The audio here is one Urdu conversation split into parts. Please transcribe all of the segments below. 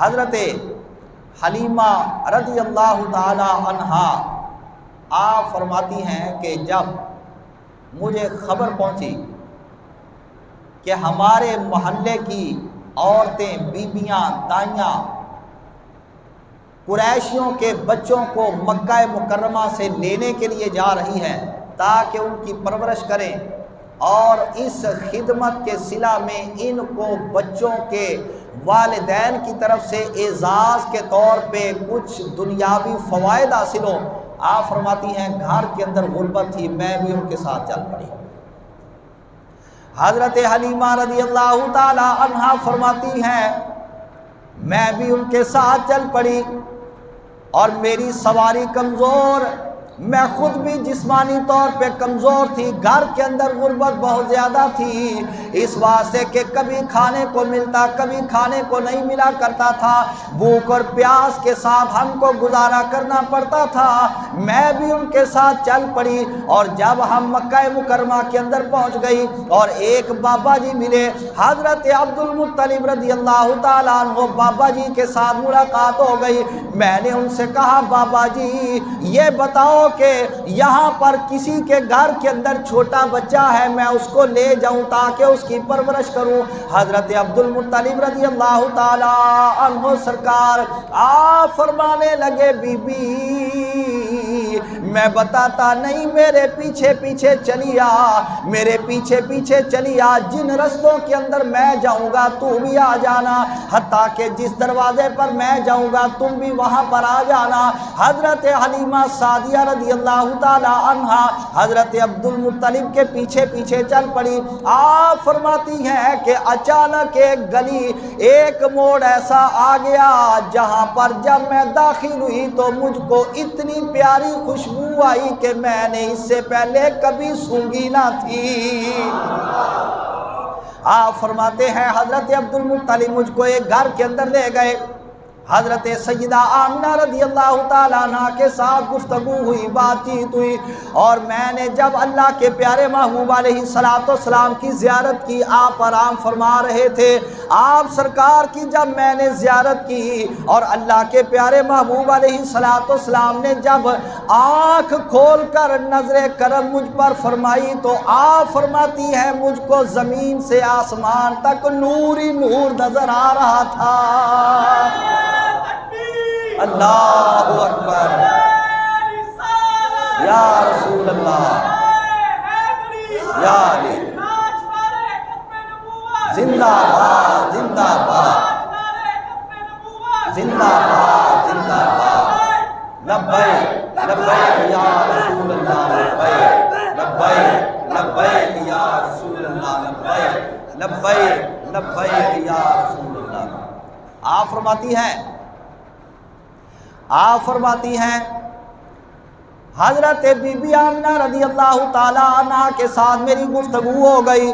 حضرت حلیمہ رضی اللہ تعالی عنہا آپ فرماتی ہیں کہ جب مجھے خبر پہنچی کہ ہمارے محلے کی عورتیں، بیبیاں، دائیاں قریشیوں کے بچوں کو مکہ مکرمہ سے لینے کے لیے جا رہی ہیں تاکہ ان کی پرورش کریں، اور اس خدمت کے صلہ میں ان کو بچوں کے والدین کی طرف سے اعزاز کے طور پہ کچھ دنیاوی فوائد حاصل ہوں، آپ فرماتی ہیں گھر کے اندر غربت تھی، میں بھی ان کے ساتھ چل پڑی۔ حضرت حلیمہ رضی اللہ تعالی عنہا فرماتی ہیں میں بھی ان کے ساتھ چل پڑی، اور میری سواری کمزور، میں خود بھی جسمانی طور پہ کمزور تھی، گھر کے اندر غربت بہت زیادہ تھی، اس واسطے کہ کبھی کھانے کو ملتا، کبھی کھانے کو نہیں ملا کرتا تھا، بھوک اور پیاس کے ساتھ ہم کو گزارا کرنا پڑتا تھا۔ میں بھی ان کے ساتھ چل پڑی، اور جب ہم مکہ مکرمہ کے اندر پہنچ گئی اور ایک بابا جی ملے، حضرت عبد المطلب رضی اللہ تعالیٰ عنہ بابا جی کے ساتھ ملاقات ہو گئی۔ میں نے ان سے کہا بابا جی یہ بتاؤ کہ یہاں پر کسی کے گھر کے اندر چھوٹا بچہ ہے، میں اس کو لے جاؤں تاکہ اس کی پرورش کروں۔ حضرت عبد المطلب رضی اللہ تعالی عنہ سرکار آپ فرمانے لگے بی بی میں بتاتا نہیں، میرے پیچھے پیچھے چلی آ، میرے پیچھے پیچھے چلی آ، جن رستوں کے اندر میں جاؤں گا تو بھی آ جانا، حتیٰ کہ جس دروازے پر میں جاؤں گا تم بھی وہاں پر آ جانا۔ حضرت حلیمہ سعدیہ رضی اللہ تعالی عنہا حضرت عبد المطلب کے پیچھے پیچھے چل پڑی۔ آپ فرماتی ہیں کہ اچانک ایک گلی، ایک موڑ ایسا آ گیا جہاں پر جب میں داخل ہوئی تو مجھ کو اتنی پیاری خوشبو آئی کہ میں نے اس سے پہلے کبھی سونگھی نہ تھی۔ آپ فرماتے ہیں حضرت عبد المطلب مجھ کو ایک گھر کے اندر لے گئے، حضرت سیدہ آمنہ رضی اللہ تعالیٰ عنہ کے ساتھ گفتگو ہوئی، بات چیت ہوئی، اور میں نے جب اللہ کے پیارے محبوب علیہ السلام کی زیارت کی، آپ آرام فرما رہے تھے، آپ سرکار کی جب میں نے زیارت کی اور اللہ کے پیارے محبوب علیہ السلام نے جب آنکھ کھول کر نظر کرم مجھ پر فرمائی تو آپ فرماتی ہے مجھ کو زمین سے آسمان تک نور ہی نور نظر آ رہا تھا۔ اللہ اکبر، یا رسول اللہ، یا علی، زندہ باد زندہ باد زندہ باد زندہ باد، لبیک لبیک یا رسول اللہ، لبیک لبیک لبیک یا رسول اللہ، لبیک لبیک لبیک یا رسول اللہ۔ آپ فرماتی ہیں حضرت بی بی آمنہ رضی اللہ تعالیٰ عنہ کے ساتھ میری گفتگو ہو گئی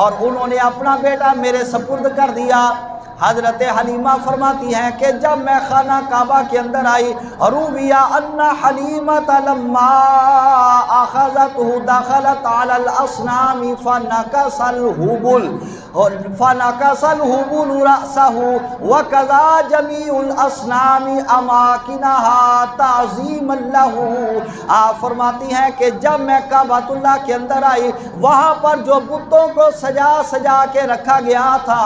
اور انہوں نے اپنا بیٹا میرے سپرد کر دیا۔ حضرت حلیمہ فرماتی ہیں کہ جب میں خانہ کعبہ کے اندر آئی، رویہ ان حلیمۃ لما اخذته دخلت علی الاصنام فنکس الہبل رأسہ وکذا جمیع الاصنام اماکنہا تعظیما لہ۔ آپ فرماتی ہیں کہ جب میں کعبۃ اللہ کے اندر آئی، وہاں پر جو بتوں کو سجا سجا کے رکھا گیا تھا،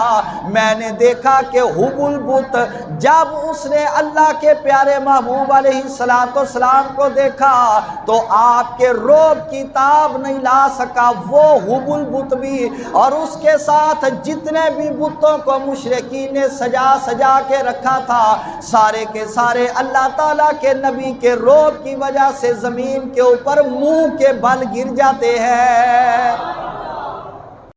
میں نے دیکھا کہ حبل بت جب اس نے اللہ کے پیارے محبوب علیہ السلام کو دیکھا تو آپ کے رعب کی تاب نہیں لا سکا، وہ حبل بت بھی اور اس کے ساتھ جتنے بھی بتوں کو مشرکین نے سجا سجا کے رکھا تھا، سارے کے سارے اللہ تعالیٰ کے نبی کے رعب کی وجہ سے زمین کے اوپر منہ کے بل گر جاتے ہیں۔